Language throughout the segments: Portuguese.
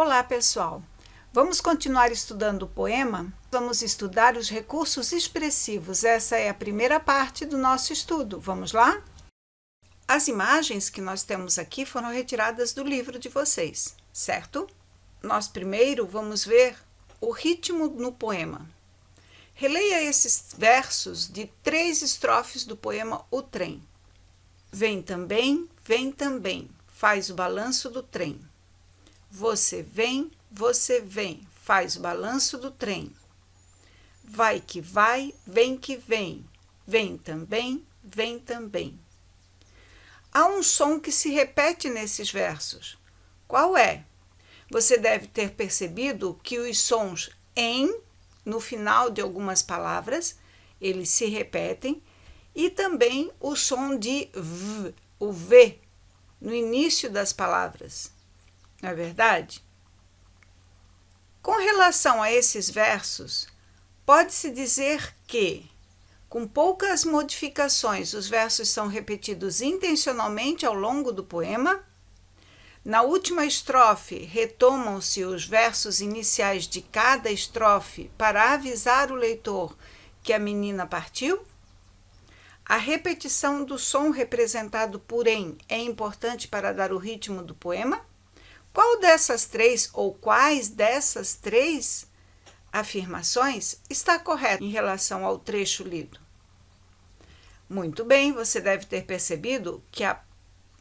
Olá, pessoal! Vamos continuar estudando o poema? Vamos estudar os recursos expressivos. Essa é a primeira parte do nosso estudo. Vamos lá? As imagens que nós temos aqui foram retiradas do livro de vocês, certo? Nós primeiro vamos ver o ritmo no poema. Releia esses versos de 3 estrofes do poema O Trem. Vem também, faz o balanço do trem. Você vem, faz o balanço do trem. Vai que vai, vem que vem, vem também. Há um som que se repete nesses versos. Qual é? Você deve ter percebido que os sons em, no final de algumas palavras, eles se repetem, e também o som de v, o V, no início das palavras. Não é verdade? Com relação a esses versos, pode-se dizer que, com poucas modificações, os versos são repetidos intencionalmente ao longo do poema. Na última estrofe, retomam-se os versos iniciais de cada estrofe para avisar o leitor que a menina partiu. A repetição do som representado por em é importante para dar o ritmo do poema. Qual dessas 3 ou quais dessas 3 afirmações está correta em relação ao trecho lido? Muito bem, você deve ter percebido que a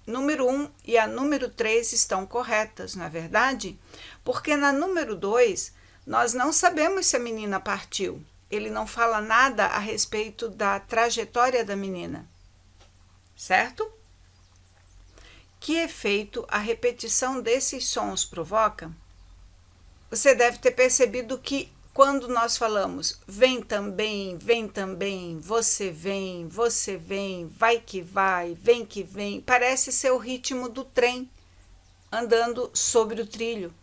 número 1 e a número 3 estão corretas, não é verdade? Porque na número 2, nós não sabemos se a menina partiu. Ele não fala nada a respeito da trajetória da menina, certo? Que efeito a repetição desses sons provoca? Você deve ter percebido que quando nós falamos vem também, você vem, vai que vai, vem que vem, parece ser o ritmo do trem andando sobre o trilho.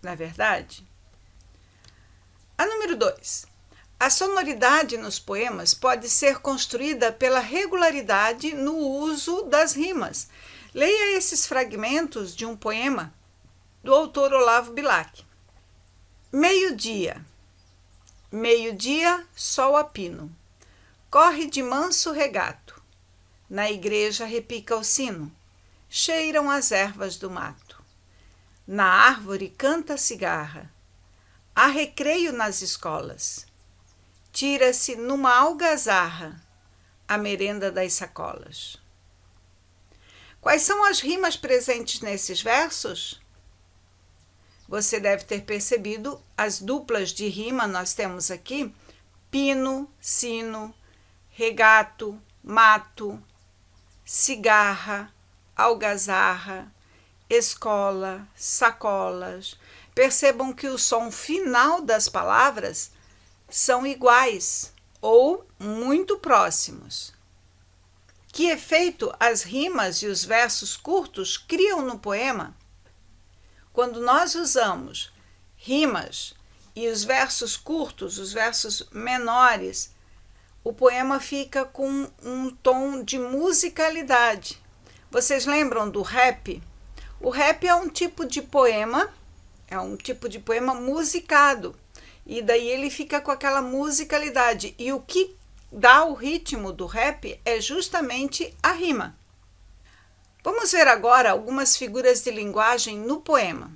Não é verdade? A número 2. A sonoridade nos poemas pode ser construída pela regularidade no uso das rimas. Leia esses fragmentos de um poema do autor Olavo Bilac. Meio-dia, sol a pino, corre de manso regato, na igreja repica o sino, cheiram as ervas do mato, na árvore canta a cigarra, há recreio nas escolas, tira-se numa algazarra a merenda das sacolas. Quais são as rimas presentes nesses versos? Você deve ter percebido as duplas de rima. Nós temos aqui pino, sino, regato, mato, cigarra, algazarra, escola, sacolas. Percebam que o som final das palavras são iguais ou muito próximos. Que efeito as rimas e os versos curtos criam no poema? Quando nós usamos rimas e os versos curtos, os versos menores, o poema fica com um tom de musicalidade. Vocês lembram do rap? O rap é um tipo de poema, musicado, e daí ele fica com aquela musicalidade. E o que dá o ritmo do rap é justamente a rima. Vamos ver agora algumas figuras de linguagem no poema.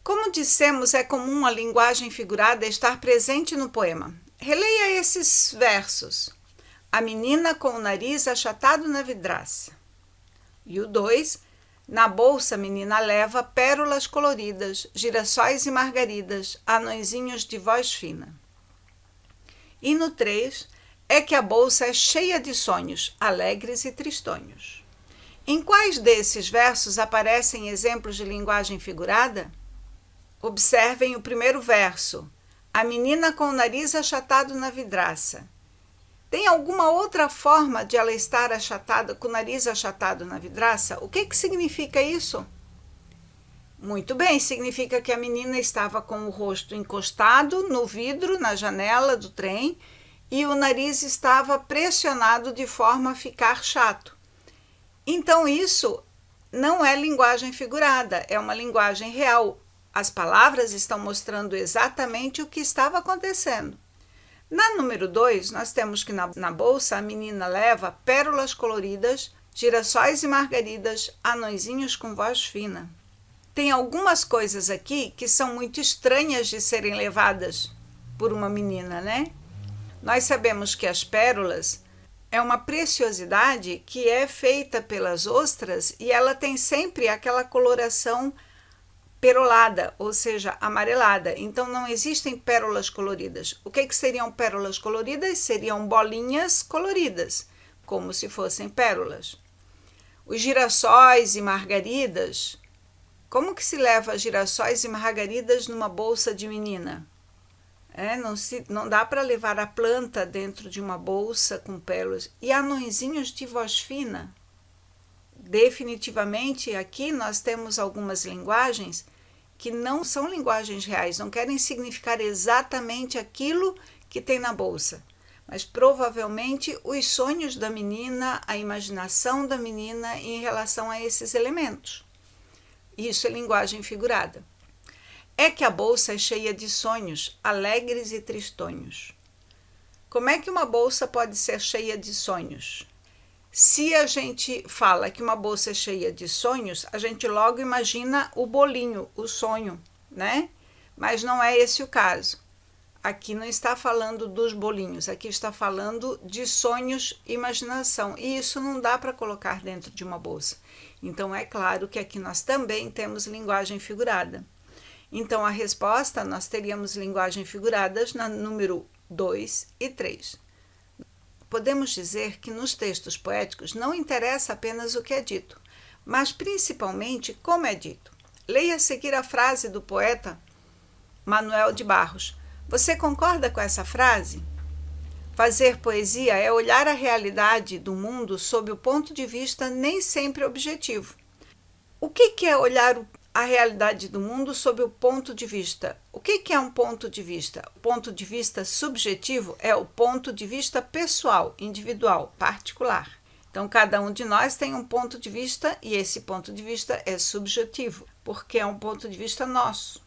Como dissemos, é comum a linguagem figurada estar presente no poema. Releia esses versos. A menina com o nariz achatado na vidraça. E o 2, na bolsa a menina leva pérolas coloridas, girassóis e margaridas, anõezinhos de voz fina. E no 3, é que a bolsa é cheia de sonhos, alegres e tristonhos. Em quais desses versos aparecem exemplos de linguagem figurada? Observem o primeiro verso. A menina com o nariz achatado na vidraça. Tem alguma outra forma de ela estar achatada, com o nariz achatado na vidraça? O que significa isso? Muito bem, significa que a menina estava com o rosto encostado no vidro, na janela do trem, e o nariz estava pressionado de forma a ficar chato. Então, isso não é linguagem figurada, é uma linguagem real. As palavras estão mostrando exatamente o que estava acontecendo. Na número 2, nós temos que na bolsa a menina leva pérolas coloridas, girassóis e margaridas, anõezinhos com voz fina. Tem algumas coisas aqui que são muito estranhas de serem levadas por uma menina, né? Nós sabemos que as pérolas é uma preciosidade que é feita pelas ostras e ela tem sempre aquela coloração perolada, ou seja, amarelada. Então não existem pérolas coloridas. O que seriam pérolas coloridas? Seriam bolinhas coloridas, como se fossem pérolas. Os girassóis e margaridas, como que se leva girassóis e margaridas numa bolsa de menina? Não dá para levar a planta dentro de uma bolsa com pérolas. E anõezinhos de voz fina? Definitivamente aqui nós temos algumas linguagens que não são linguagens reais, não querem significar exatamente aquilo que tem na bolsa, mas provavelmente os sonhos da menina, a imaginação da menina em relação a esses elementos. Isso é linguagem figurada. É que a bolsa é cheia de sonhos, alegres e tristonhos. Como é que uma bolsa pode ser cheia de sonhos? Se a gente fala que uma bolsa é cheia de sonhos, a gente logo imagina o bolinho, o sonho, né? Mas não é esse o caso. Aqui não está falando dos bolinhos, aqui está falando de sonhos e imaginação. E isso não dá para colocar dentro de uma bolsa. Então é claro que aqui nós também temos linguagem figurada. Então a resposta, nós teríamos linguagem figuradas na número 2 e 3. Podemos dizer que nos textos poéticos não interessa apenas o que é dito, mas principalmente como é dito. Leia a seguir a frase do poeta Manuel de Barros. Você concorda com essa frase? Fazer poesia é olhar a realidade do mundo sob o ponto de vista nem sempre objetivo. O que é olhar a realidade do mundo sob o ponto de vista? O que é um ponto de vista? O ponto de vista subjetivo é o ponto de vista pessoal, individual, particular. Então, cada um de nós tem um ponto de vista e esse ponto de vista é subjetivo, porque é um ponto de vista nosso.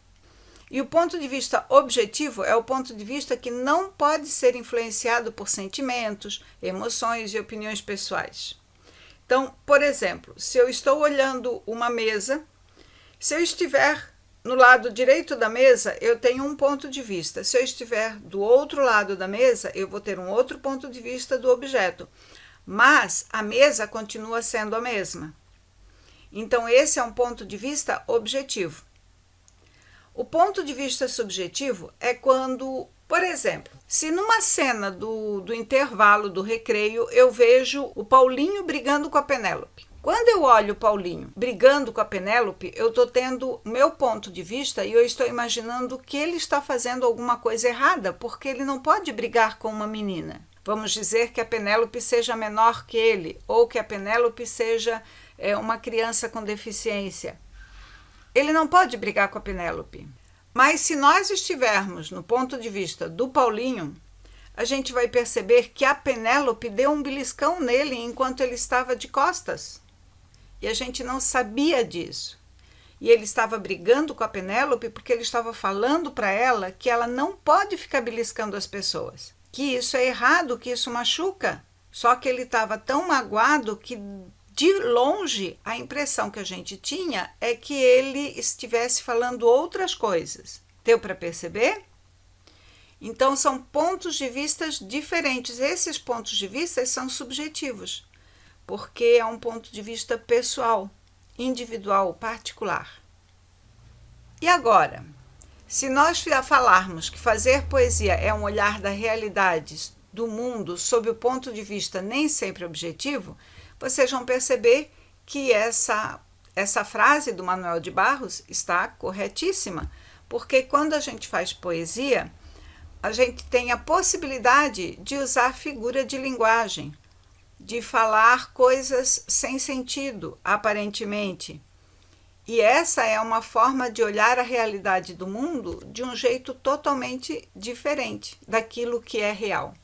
E o ponto de vista objetivo é o ponto de vista que não pode ser influenciado por sentimentos, emoções e opiniões pessoais. Então, por exemplo, se eu estou olhando uma mesa, se eu estiver no lado direito da mesa, eu tenho um ponto de vista. Se eu estiver do outro lado da mesa, eu vou ter um outro ponto de vista do objeto. Mas a mesa continua sendo a mesma. Então, esse é um ponto de vista objetivo. O ponto de vista subjetivo é quando, por exemplo, se numa cena do intervalo do recreio eu vejo o Paulinho brigando com a Penélope. Quando eu olho o Paulinho brigando com a Penélope, eu estou tendo o meu ponto de vista e eu estou imaginando que ele está fazendo alguma coisa errada, porque ele não pode brigar com uma menina. Vamos dizer que a Penélope seja menor que ele, ou que a Penélope seja uma criança com deficiência. Ele não pode brigar com a Penélope. Mas se nós estivermos no ponto de vista do Paulinho, a gente vai perceber que a Penélope deu um beliscão nele enquanto ele estava de costas. E a gente não sabia disso. E ele estava brigando com a Penélope porque ele estava falando para ela que ela não pode ficar beliscando as pessoas. Que isso é errado, que isso machuca. Só que ele estava tão magoado que, de longe, a impressão que a gente tinha é que ele estivesse falando outras coisas. Deu para perceber? Então, são pontos de vista diferentes. Esses pontos de vista são subjetivos, porque é um ponto de vista pessoal, individual, particular. E agora, se nós falarmos que fazer poesia é um olhar da realidade do mundo sob o ponto de vista nem sempre objetivo, vocês vão perceber que essa frase do Manuel de Barros está corretíssima, porque quando a gente faz poesia, a gente tem a possibilidade de usar figura de linguagem, de falar coisas sem sentido, aparentemente. E essa é uma forma de olhar a realidade do mundo de um jeito totalmente diferente daquilo que é real.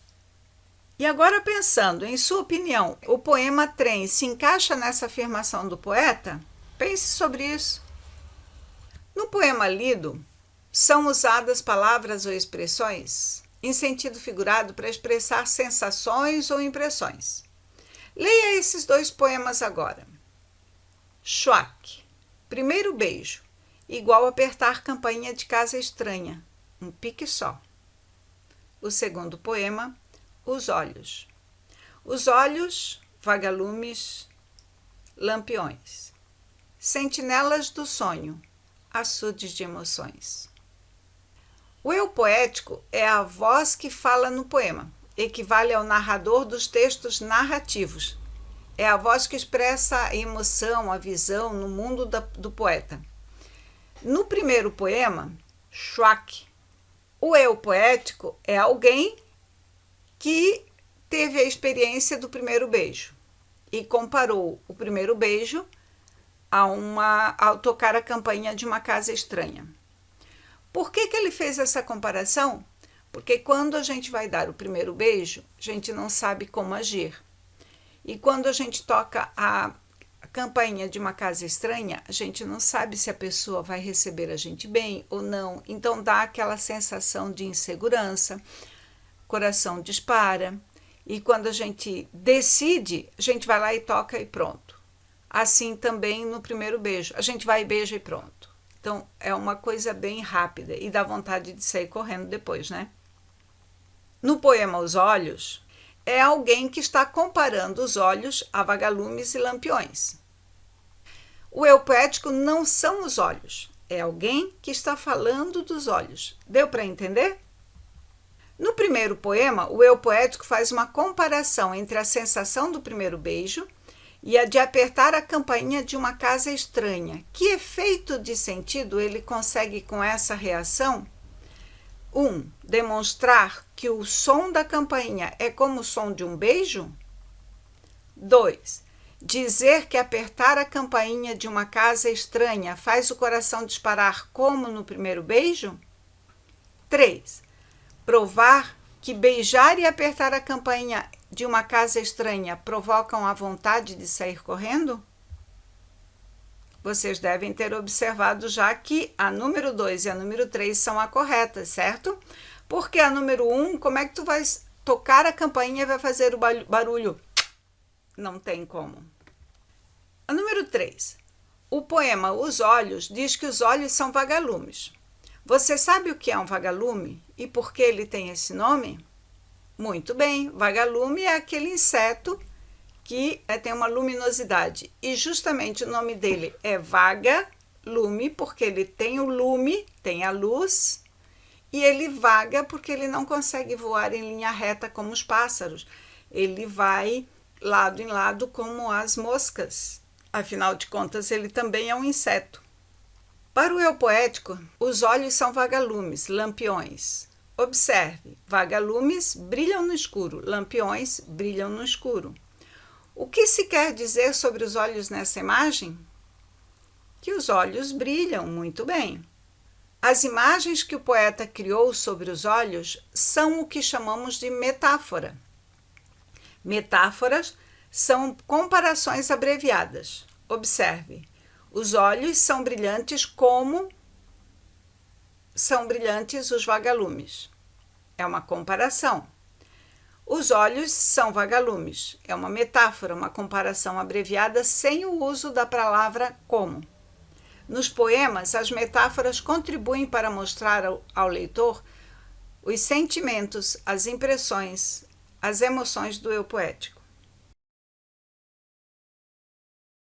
E agora, pensando, em sua opinião, o poema Trem se encaixa nessa afirmação do poeta? Pense sobre isso. No poema lido, são usadas palavras ou expressões em sentido figurado para expressar sensações ou impressões. Leia esses 2 poemas agora. Schwack. Primeiro beijo, igual apertar campainha de casa estranha, um pique só. O segundo poema, Os olhos. Os olhos, vagalumes, lampiões. Sentinelas do sonho, açudes de emoções. O eu poético é a voz que fala no poema, equivale ao narrador dos textos narrativos. É a voz que expressa a emoção, a visão no mundo do poeta. No primeiro poema, Schwack, o eu poético é alguém que teve a experiência do primeiro beijo e comparou o primeiro beijo ao tocar a campainha de uma casa estranha. Por que ele fez essa comparação? Porque quando a gente vai dar o primeiro beijo, a gente não sabe como agir. E quando a gente toca a campainha de uma casa estranha, a gente não sabe se a pessoa vai receber a gente bem ou não. Então dá aquela sensação de insegurança, coração dispara. E quando a gente decide, a gente vai lá e toca e pronto. Assim também no primeiro beijo. A gente vai e beija e pronto. Então é uma coisa bem rápida e dá vontade de sair correndo depois, né? No poema Os Olhos, é alguém que está comparando os olhos a vagalumes e lampiões. O eu poético não são os olhos, é alguém que está falando dos olhos. Deu para entender? No primeiro poema, o eu poético faz uma comparação entre a sensação do primeiro beijo e a de apertar a campainha de uma casa estranha. Que efeito de sentido ele consegue com essa reação? 1. Demonstrar que o som da campainha é como o som de um beijo. 2. Dizer que apertar a campainha de uma casa estranha faz o coração disparar como no primeiro beijo. 3. Provar que beijar e apertar a campainha de uma casa estranha provocam a vontade de sair correndo. Vocês devem ter observado já que a número 2 e a número 3 são a corretas, certo? Porque a número 1, como é que tu vai tocar a campainha e vai fazer o barulho? Não tem como. A número 3. O poema Os Olhos diz que os olhos são vagalumes. Você sabe o que é um vagalume e por que ele tem esse nome? Muito bem, vagalume é aquele inseto que tem uma luminosidade. E justamente o nome dele é vaga-lume, porque ele tem o lume, tem a luz, e ele vaga porque ele não consegue voar em linha reta como os pássaros. Ele vai lado em lado como as moscas. Afinal de contas, ele também é um inseto. Para o eu poético, os olhos são vagalumes, lampiões. Observe, vagalumes brilham no escuro, lampiões brilham no escuro. O que se quer dizer sobre os olhos nessa imagem? Que os olhos brilham muito bem. As imagens que o poeta criou sobre os olhos são o que chamamos de metáfora. Metáforas são comparações abreviadas. Observe, os olhos são brilhantes como são brilhantes os vagalumes. É uma comparação. Os olhos são vagalumes. É uma metáfora, uma comparação abreviada sem o uso da palavra como. Nos poemas, as metáforas contribuem para mostrar ao leitor os sentimentos, as impressões, as emoções do eu poético.